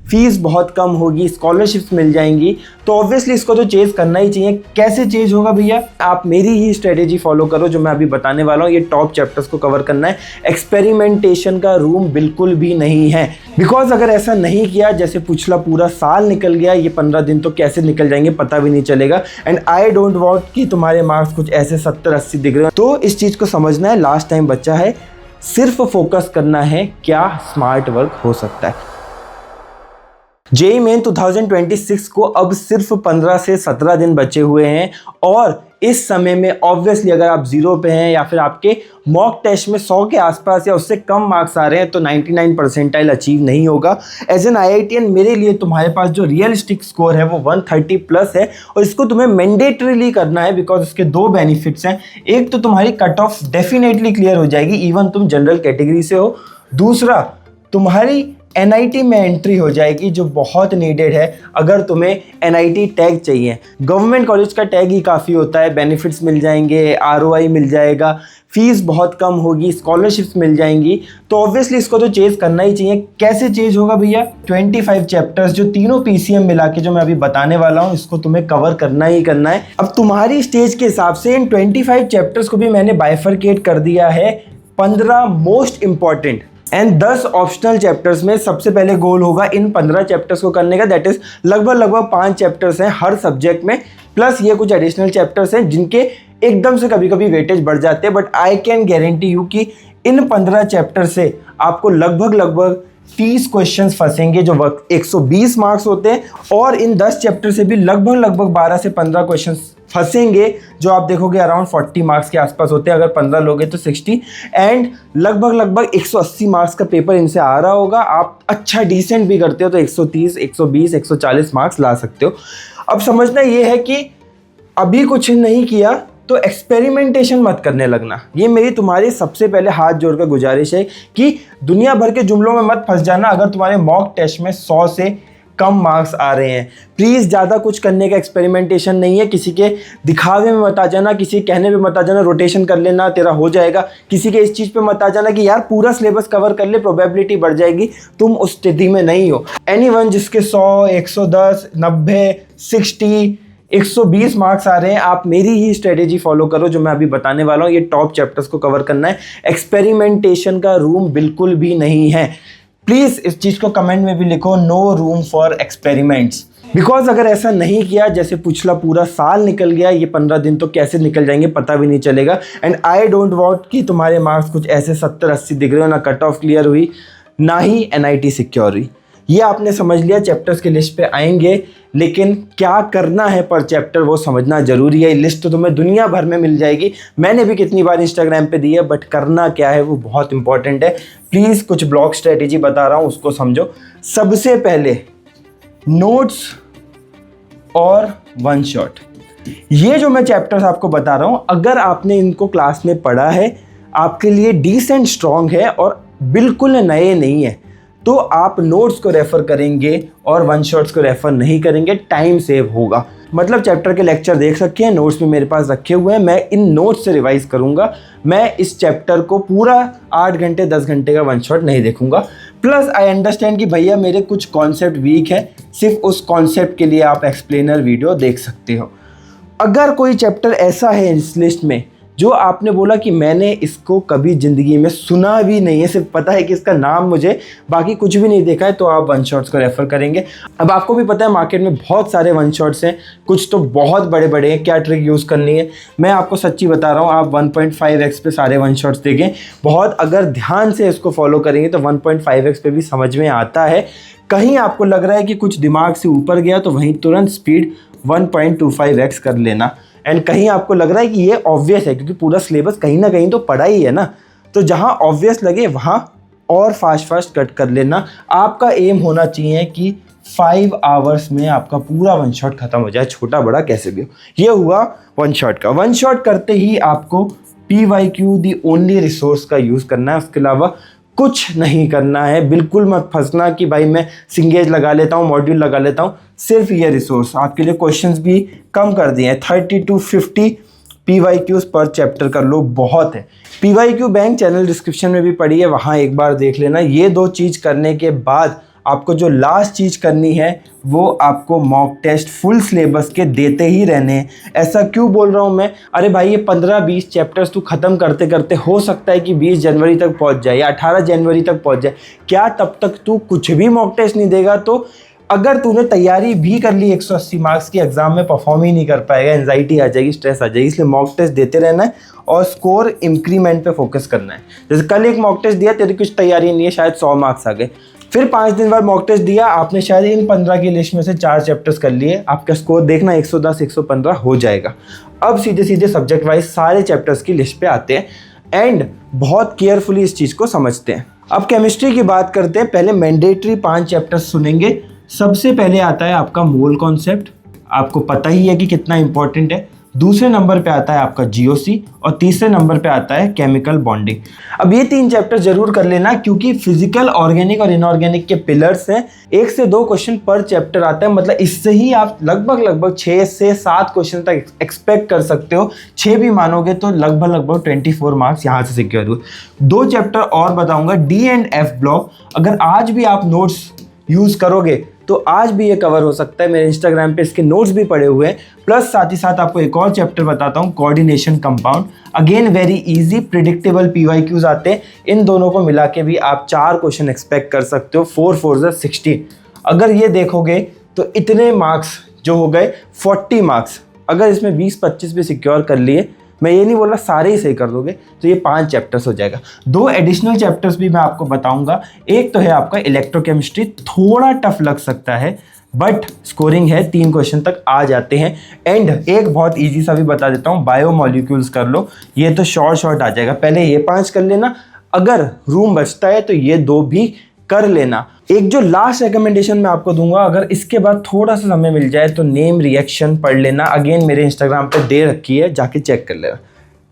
Fees बहुत कम होगी, scholarships मिल जाएंगी, तो ऑब्वियसली इसको तो चेज करना ही चाहिए। कैसे चेज होगा भैया? आप मेरी ही स्ट्रेटेजी फॉलो करो जो मैं अभी बताने वाला हूँ। ये टॉप चैप्टर्स को कवर करना है। एक्सपेरिमेंटेशन का रूम बिल्कुल भी नहीं है, बिकॉज अगर ऐसा नहीं किया, जैसे पिछला पूरा साल निकल गया, ये 15 दिन तो कैसे निकल जाएंगे पता भी नहीं चलेगा। एंड आई डोंट वांट कि तुम्हारे मार्क्स कुछ ऐसे 70-80 दिख रहे हो। तो इस चीज़ को समझना है, लास्ट टाइम बच्चा है, सिर्फ फोकस करना है क्या स्मार्ट वर्क हो सकता है। जेईई मेन 2026 को अब सिर्फ 15 से 17 दिन बचे हुए हैं और इस समय में ऑब्वियसली अगर आप 0 पे हैं या फिर आपके मॉक टेस्ट में 100 के आसपास या उससे कम मार्क्स आ रहे हैं तो 99 परसेंटाइल अचीव नहीं होगा। एज एन आईआईटीएन मेरे लिए तुम्हारे पास जो रियलिस्टिक स्कोर है वो 130 प्लस है और इसको तुम्हें मैंडेटरीली करना है, बिकॉज इसके दो बेनिफिट्स हैं। एक तो तुम्हारी कट ऑफ डेफिनेटली क्लियर हो जाएगी इवन तुम जनरल कैटेगरी से हो। दूसरा, तुम्हारी एनआईटी में एंट्री हो जाएगी जो बहुत नीडेड है अगर तुम्हें एनआईटी टैग चाहिए। गवर्नमेंट कॉलेज का टैग ही काफ़ी होता है, बेनिफिट्स मिल जाएंगे, आरओआई मिल जाएगा, फीस बहुत कम होगी, स्कॉलरशिप्स मिल जाएंगी, तो ऑब्वियसली इसको तो चेज करना ही चाहिए। कैसे चेज होगा भैया? 25 चैप्टर्स जो तीनों पीसीएम मिला के जो मैं अभी बताने वाला हूँ इसको तुम्हें कवर करना ही करना है। अब तुम्हारी स्टेज के हिसाब से इन 25 चैप्टर्स को भी मैंने बाइफरकेट कर दिया है 15 most important and 10 optional chapters में। सबसे पहले गोल होगा इन 15 चैप्टर्स को करने का, दैट इज लगभग 5 चैप्टर्स हैं हर सब्जेक्ट में, प्लस ये कुछ एडिशनल चैप्टर्स हैं जिनके एकदम से कभी कभी वेटेज बढ़ जाते हैं, but I can guarantee you कि इन 15 चैप्टर से आपको लगभग 30 क्वेश्चंस फंसेंगे जो 120 मार्क्स होते हैं, और इन 10 चैप्टर से भी लगभग 12 से 15 क्वेश्चंस फंसेंगे जो आप देखोगे अराउंड 40 मार्क्स के आसपास होते हैं। अगर 15 लोगे तो 60, एंड लगभग 180 मार्क्स का पेपर इनसे आ रहा होगा। आप अच्छा डिसेंट भी करते हो तो 130, 120, 140 मार्क्स ला सकते हो। अब समझना ये है कि अभी कुछ नहीं किया तो एक्सपेरिमेंटेशन मत करने लगना। ये मेरी तुम्हारी सबसे पहले हाथ जोड़कर गुजारिश है कि दुनिया भर के जुमलों में मत फंस जाना। अगर तुम्हारे मॉक टेस्ट में 100 से कम मार्क्स आ रहे हैं, प्लीज़ ज़्यादा कुछ करने का एक्सपेरिमेंटेशन नहीं है। किसी के दिखावे में मत आ जाना, किसी के कहने पे मत आ जाना रोटेशन कर लेना तेरा हो जाएगा, किसी के इस चीज़ पे मत आ जाना कि यार पूरा सिलेबस कवर कर ले प्रोबेबिलिटी बढ़ जाएगी। तुम उस स्थिति में नहीं हो। एनीवन जिसके 100, 110, 90, 60, 120 मार्क्स आ रहे हैं, आप मेरी ही स्ट्रेटेजी फॉलो करो जो मैं अभी बताने वाला हूँ। ये टॉप चैप्टर्स को कवर करना है। एक्सपेरिमेंटेशन का रूम बिल्कुल भी नहीं है। प्लीज़ इस चीज़ को कमेंट में भी लिखो, no room for experiments, because अगर ऐसा नहीं किया, जैसे पिछला पूरा साल निकल गया, ये 15 दिन तो कैसे निकल जाएंगे पता भी नहीं चलेगा। एंड आई डोंट वांट कि तुम्हारे मार्क्स कुछ ऐसे 70-80 दिख रहे हो, ना कट ऑफ क्लियर हुई ना ही एनआईटी सिक्योर हुई। ये आपने समझ लिया, चैप्टर्स की लिस्ट पे आएंगे, लेकिन क्या करना है पर चैप्टर वो समझना जरूरी है। लिस्ट तो तुम्हें दुनिया भर में मिल जाएगी, मैंने भी कितनी बार इंस्टाग्राम पे दी है, बट करना क्या है वो बहुत इंपॉर्टेंट है। प्लीज़ कुछ ब्लॉक स्ट्रेटेजी बता रहा हूँ उसको समझो। सबसे पहले नोट्स और वन शॉट, ये जो मैं चैप्टर्स आपको बता रहा हूँ, अगर आपने इनको क्लास में पढ़ा है, आपके लिए डिसेंट स्ट्रॉन्ग है और बिल्कुल नए नहीं है, तो आप नोट्स को रेफ़र करेंगे और वन शॉट्स को रेफ़र नहीं करेंगे, टाइम सेव होगा। मतलब चैप्टर के लेक्चर देख सकते हैं, नोट्स भी मेरे पास रखे हुए हैं, मैं इन नोट्स से रिवाइज करूंगा। मैं इस चैप्टर को पूरा 8 घंटे 10 घंटे का वन शॉट नहीं देखूंगा। प्लस आई अंडरस्टैंड कि भैया मेरे कुछ कॉन्सेप्ट वीक है, सिर्फ उस कॉन्सेप्ट के लिए आप एक्सप्लेनर वीडियो देख सकते हो। अगर कोई चैप्टर ऐसा है इस लिस्ट में जो आपने बोला कि मैंने इसको कभी ज़िंदगी में सुना भी नहीं है, सिर्फ पता है कि इसका नाम मुझे, बाकी कुछ भी नहीं देखा है, तो आप वन शॉट्स को रेफ़र करेंगे। अब आपको भी पता है मार्केट में बहुत सारे वन शॉट्स हैं, कुछ तो बहुत बड़े बड़े हैं। क्या ट्रिक यूज़ करनी है मैं आपको सच्ची बता रहा हूँ, आप 1.5x पे सारे वन शॉट्स देखें। बहुत अगर ध्यान से इसको फॉलो करेंगे तो 1.5x पे भी समझ में आता है। कहीं आपको लग रहा है कि कुछ दिमाग से ऊपर गया तो वहीं तुरंत स्पीड 1.25x कर लेना। एंड कहीं आपको लग रहा है कि ये ऑब्वियस है, क्योंकि पूरा सिलेबस कहीं ना कहीं तो पढ़ा ही है ना, तो जहाँ ऑब्वियस लगे वहाँ और फास्ट कट कर लेना। आपका एम होना चाहिए कि 5 आवर्स में आपका पूरा वन शॉट खत्म हो जाए, छोटा बड़ा कैसे भी हो। ये हुआ वन शॉट का। वन शॉट करते ही आपको PYQ दी ओनली रिसोर्स का यूज़ करना है, उसके अलावा कुछ नहीं करना है। बिल्कुल मत फंसना कि भाई मैं सिंगेज लगा लेता हूँ, मॉड्यूल लगा लेता हूँ। सिर्फ ये रिसोर्स आपके लिए क्वेश्चंस भी कम कर दिए हैं, 30 to 50 PYQs पर चैप्टर कर लो, बहुत है। PYQ बैंक चैनल डिस्क्रिप्शन में भी पड़ी है, वहाँ एक बार देख लेना। ये 2 चीज़ करने के बाद आपको जो लास्ट चीज़ करनी है वो आपको मॉक टेस्ट फुल सिलेबस के देते ही रहने हैं। ऐसा क्यों बोल रहा हूँ मैं? अरे भाई ये 15-20 चैप्टर्स तू ख़त्म करते करते हो सकता है कि 20 जनवरी तक पहुँच जाए या 18 जनवरी तक पहुँच जाए। क्या तब तक तू कुछ भी मॉक टेस्ट नहीं देगा? तो अगर तूने तैयारी भी कर ली 180 मार्क्स की, एग्जाम में परफॉर्म ही नहीं कर पाएगा, एंजाइटी आ जाएगी, स्ट्रेस आ जाएगी। इसलिए मॉक टेस्ट देते रहना है और स्कोर इंक्रीमेंट पे फोकस करना है। जैसे कल एक मॉक टेस्ट दिया, तेरी कुछ तैयारी नहीं है, शायद 100 मार्क्स आ गए। फिर 5 दिन बाद मॉक टेस्ट दिया, आपने शायद इन 15 की लिस्ट में से 4 चैप्टर्स कर लिए, आपका स्कोर देखना 110 115 हो जाएगा। अब सीधे सीधे सब्जेक्ट वाइज सारे चैप्टर्स की लिस्ट पे आते हैं एंड बहुत केयरफुली इस चीज़ को समझते हैं। अब केमिस्ट्री की बात करते हैं। पहले मैंडेटरी 5 चैप्टर्स सुनेंगे। सबसे पहले आता है आपका मोल कॉन्सेप्ट, आपको पता ही है कि कितना इंपॉर्टेंट है। दूसरे नंबर पे आता है आपका जीओसी और तीसरे नंबर पे आता है केमिकल बॉन्डिंग। अब ये 3 चैप्टर जरूर कर लेना, क्योंकि फिजिकल, ऑर्गेनिक और इनऑर्गेनिक के पिलर्स हैं। 1 से 2 क्वेश्चन पर चैप्टर आता है, मतलब इससे ही आप लगभग 6 से 7 क्वेश्चन तक एक्सपेक्ट कर सकते हो। 6 भी मानोगे तो लगभग 24 मार्क्स यहाँ से सिक्योर हुए। 2 चैप्टर और बताऊंगा, डी एंड एफ ब्लॉक। अगर आज भी आप नोट्स यूज करोगे तो आज भी ये कवर हो सकता है। मेरे इंस्टाग्राम पे इसके नोट्स भी पड़े हुए हैं। प्लस साथ ही साथ आपको एक और चैप्टर बताता हूँ, coordination compound. Again very easy, predictable PYQs आते हैं। इन दोनों को मिला के भी आप 4 क्वेश्चन एक्सपेक्ट कर सकते हो। 4 4 60। अगर ये देखोगे तो इतने मार्क्स जो हो गए 40 मार्क्स। अगर इसमें 20-25 भी सिक्योर कर लिए, मैं ये नहीं बोल रहा सारे ही सही कर दोगे, तो ये 5 चैप्टर्स हो जाएगा। 2 एडिशनल चैप्टर्स भी मैं आपको बताऊंगा। एक तो है आपका इलेक्ट्रोकेमिस्ट्री, थोड़ा टफ लग सकता है बट स्कोरिंग है, 3 क्वेश्चन तक आ जाते हैं। एंड एक बहुत इजी सा भी बता देता हूँ, बायोमॉलिक्यूल्स कर लो, ये तो शॉर्ट आ जाएगा। पहले ये 5 कर लेना, अगर रूम बचता है तो ये 2 भी कर लेना। एक जो लास्ट रिकमेंडेशन मैं आपको दूंगा, अगर इसके बाद थोड़ा सा समय मिल जाए तो नेम रिएक्शन पढ़ लेना। अगेन मेरे इंस्टाग्राम पे दे रखी है, जाके चेक कर लेना।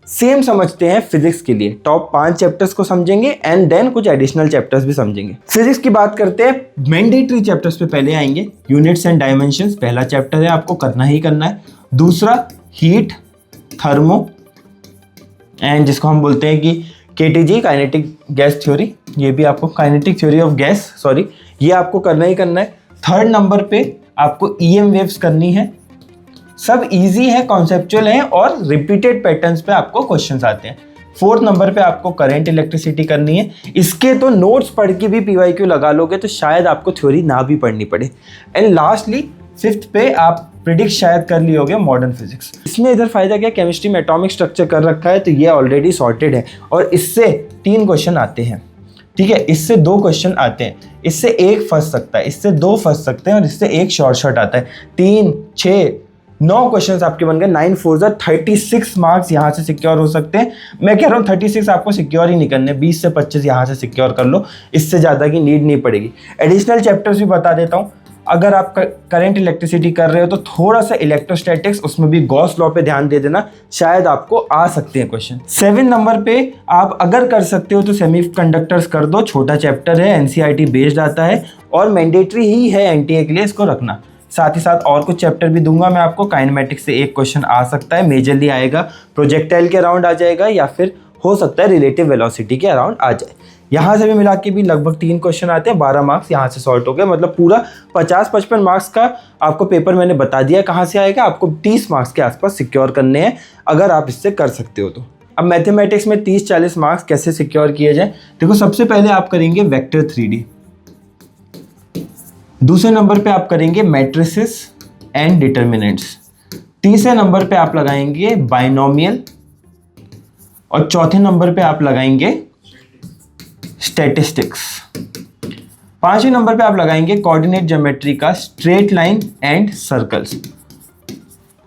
सेम समझते हैं फिजिक्स के लिए, टॉप 5 चैप्टर्स को समझेंगे एंड देन कुछ एडिशनल चैप्टर्स भी समझेंगे। फिजिक्स की बात करते हैं, मैंडेटरी चैप्टर्स पे पहले आएंगे। यूनिट्स एंड डायमेंशंस पहला चैप्टर है, आपको करना ही करना है। दूसरा हीट, थर्मो एंड जिसको हम बोलते हैं कि KTG, काइनेटिक गैस थ्योरी, ये भी आपको kinetic theory of gas, sorry, ये आपको करना ही करना है। 3rd नंबर पे आपको EM वेव्स करनी है। सब इजी है, कॉन्सेप्चुअल है और रिपीटेड पैटर्न्स पे आपको क्वेश्चंस आते हैं। 4th नंबर पे आपको करंट इलेक्ट्रिसिटी करनी है। इसके तो नोट्स पढ़ के भी PYQ लगा लोगे तो शायद आपको थ्योरी ना भी पढ़नी पड़े। एंड लास्टली 5th पे आप प्रिडिक्ट शायद कर लिए होगे मॉडर्न फिजिक्स। इसमें इधर फायदा क्या, केमिस्ट्री में एटॉमिक स्ट्रक्चर कर रखा है तो ये ऑलरेडी सॉर्टेड है और इससे 3 क्वेश्चन आते हैं। ठीक है, इससे 2 क्वेश्चन आते हैं, इससे 1 फंस सकता है, इससे 2 फंस सकते हैं और इससे 1 शॉर्ट आता है। 3, 6, 9 क्वेश्चंस आपके बन गए। 9 4 36 मार्क्स यहाँ से सिक्योर हो सकते हैं। मैं कह रहा हूँ 36 आपको सिक्योर ही नहीं करने, 20 से 25 यहाँ से सिक्योर कर लो, इससे ज़्यादा की नीड नहीं पड़ेगी। एडिशनल चैप्टर्स भी बता देता हूँ। अगर आप करंट इलेक्ट्रिसिटी कर रहे हो तो थोड़ा सा इलेक्ट्रोस्टैटिक्स, उसमें भी गॉस लॉ पे ध्यान दे देना, शायद आपको आ सकते हैं क्वेश्चन। 7 नंबर पे आप अगर कर सकते हो तो सेमीकंडक्टर्स कर दो, छोटा चैप्टर है, NCERT बेस्ड आता है और मैंडेटरी ही है NTA के लिए, इसको रखना। साथ ही साथ और कुछ चैप्टर भी दूंगा मैं आपको। काइनेमेटिक्स से 1 क्वेश्चन आ सकता है, मेजरली आएगा, प्रोजेक्टाइल के अराउंड आ जाएगा या फिर हो सकता है रिलेटिव वेलोसिटी के अराउंड आ जाए। यहाँ से भी मिला के भी लगभग 3 क्वेश्चन आते हैं, 12 मार्क्स यहाँ से सॉर्ट हो गए। मतलब पूरा 50-55 मार्क्स का आपको पेपर मैंने बता दिया कहाँ से आएगा। आपको 30 मार्क्स के आसपास सिक्योर करने हैं अगर आप इससे कर सकते हो तो। अब मैथमेटिक्स में 30-40 मार्क्स कैसे सिक्योर किए जाए, देखो सबसे पहले आप करेंगे वेक्टर 3D। दूसरे नंबर पे आप करेंगे मैट्रिसेस एंड डिटर्मिनेंट्स। तीसरे नंबर पे आप लगाएंगे बाइनोमियल और चौथे नंबर पे आप लगाएंगे स्टैटिस्टिक्स। 5वें नंबर पे आप लगाएंगे कोऑर्डिनेट ज्योमेट्री का स्ट्रेट लाइन एंड सर्कल्स।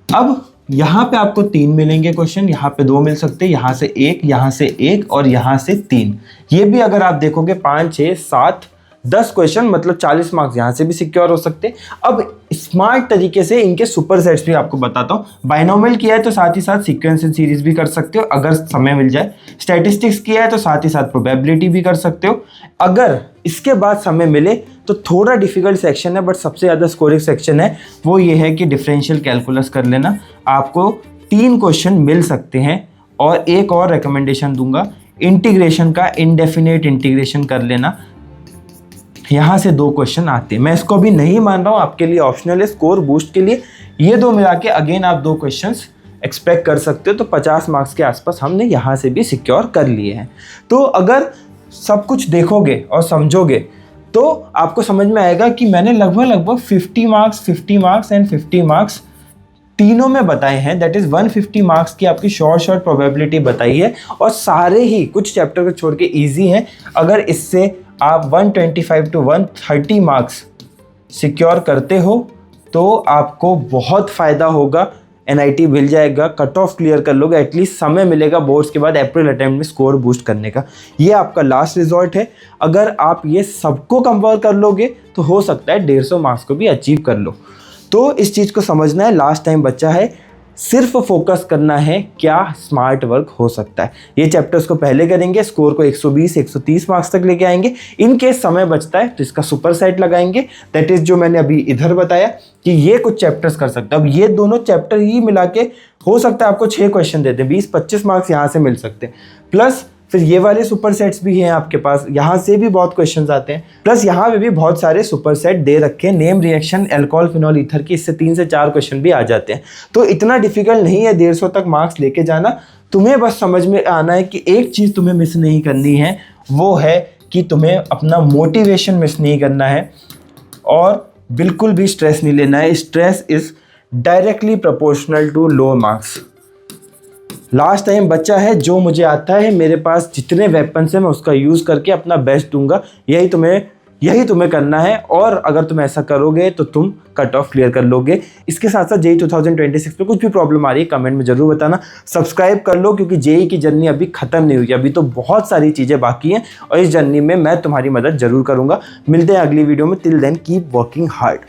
अब यहां पे आपको 3 मिलेंगे क्वेश्चन, यहां पे 2 मिल सकते हैं, यहां से 1, यहां से 1 और यहां से 3। ये भी अगर आप देखोगे 5, 6, 7, 10 क्वेश्चन, मतलब 40 मार्क्स यहाँ से भी सिक्योर हो सकते हैं। अब स्मार्ट तरीके से इनके सुपर सेट्स भी आपको बताता हूँ। बाइनोमियल किया है तो साथ ही साथ सीक्वेंस एंड सीरीज भी कर सकते हो अगर समय मिल जाए। स्टैटिस्टिक्स किया है तो साथ ही साथ प्रोबेबिलिटी भी कर सकते हो। अगर इसके बाद समय मिले तो थोड़ा डिफिकल्ट सेक्शन है बट सबसे ज़्यादा स्कोरिंग सेक्शन है, वो ये है कि डिफरेंशियल कैलकुलस कर लेना। आपको 3 क्वेश्चन मिल सकते हैं। और एक और रिकमेंडेशन दूंगा, इंटीग्रेशन का, इनडेफिनेट इंटीग्रेशन कर लेना। यहाँ से 2 क्वेश्चन आते हैं। मैं इसको अभी नहीं मान रहा हूँ, आपके लिए ऑप्शनल है, स्कोर बूस्ट के लिए ये 2 मिला के अगेन आप 2 क्वेश्चंस एक्सपेक्ट कर सकते हो। तो 50 मार्क्स के आसपास हमने यहाँ से भी सिक्योर कर लिए हैं। तो अगर सब कुछ देखोगे और समझोगे तो आपको समझ में आएगा कि मैंने लगभग 50 मार्क्स एंड 50 मार्क्स तीनों में बताए हैं। दैट इज़ 150 मार्क्स की आपकी शॉर्ट प्रोबेबिलिटी बताई है, और सारे ही कुछ चैप्टर को छोड़ के ईजी हैं। अगर इससे आप 125 to 130 मार्क्स सिक्योर करते हो तो आपको बहुत फ़ायदा होगा, NIT मिल जाएगा, कट ऑफ क्लियर कर लोगे, एटलीस्ट समय मिलेगा बोर्ड्स के बाद अप्रैल अटेम्प्ट में स्कोर बूस्ट करने का। ये आपका लास्ट रिजॉर्ट है। अगर आप ये सबको कवर कर लोगे तो हो सकता है 150 मार्क्स को भी अचीव कर लो। तो इस चीज़ को समझना है, लास्ट टाइम बचा है, सिर्फ फोकस करना है क्या स्मार्ट वर्क हो सकता है। ये चैप्टर्स को पहले करेंगे, स्कोर को 120-130 मार्क्स तक लेके आएंगे। इन केस समय बचता है तो इसका सुपर सेट लगाएंगे, दैट इज जो मैंने अभी इधर बताया कि ये कुछ चैप्टर्स कर सकते हैं। अब ये दोनों चैप्टर ही मिला के हो सकता है आपको 6 क्वेश्चन देते हैं, 20-25 मार्क्स यहाँ से मिल सकते हैं। प्लस फिर ये वाले सुपर सेट्स भी हैं आपके पास, यहाँ से भी बहुत क्वेश्चंस आते हैं। प्लस यहाँ पे भी बहुत सारे सुपर सेट दे रखे हैं, name reaction alcohol phenol ether की, इससे 3 से 4 क्वेश्चन भी आ जाते हैं। तो इतना डिफिकल्ट नहीं है 150 तक मार्क्स लेके जाना। तुम्हें बस समझ में आना है कि एक चीज़ तुम्हें मिस नहीं करनी है, वो है कि तुम्हें अपना मोटिवेशन मिस नहीं करना है और बिल्कुल भी स्ट्रेस नहीं लेना है। Stress is directly proportional to low marks. Last time बच्चा है, जो मुझे आता है, मेरे पास जितने वेपन्स हैं मैं उसका यूज़ करके अपना बेस्ट दूंगा। यही तुम्हें करना है, और अगर तुम ऐसा करोगे तो तुम कट ऑफ क्लियर कर लोगे। इसके साथ साथ JEE 2026 में कुछ भी प्रॉब्लम आ रही है कमेंट में ज़रूर बताना। सब्सक्राइब कर लो क्योंकि JEE की जर्नी अभी ख़त्म नहीं हुई, अभी तो बहुत सारी चीज़ें बाकी हैं और इस जर्नी में मैं तुम्हारी मदद ज़रूर करूँगा। मिलते हैं अगली वीडियो में, till then keep working hard.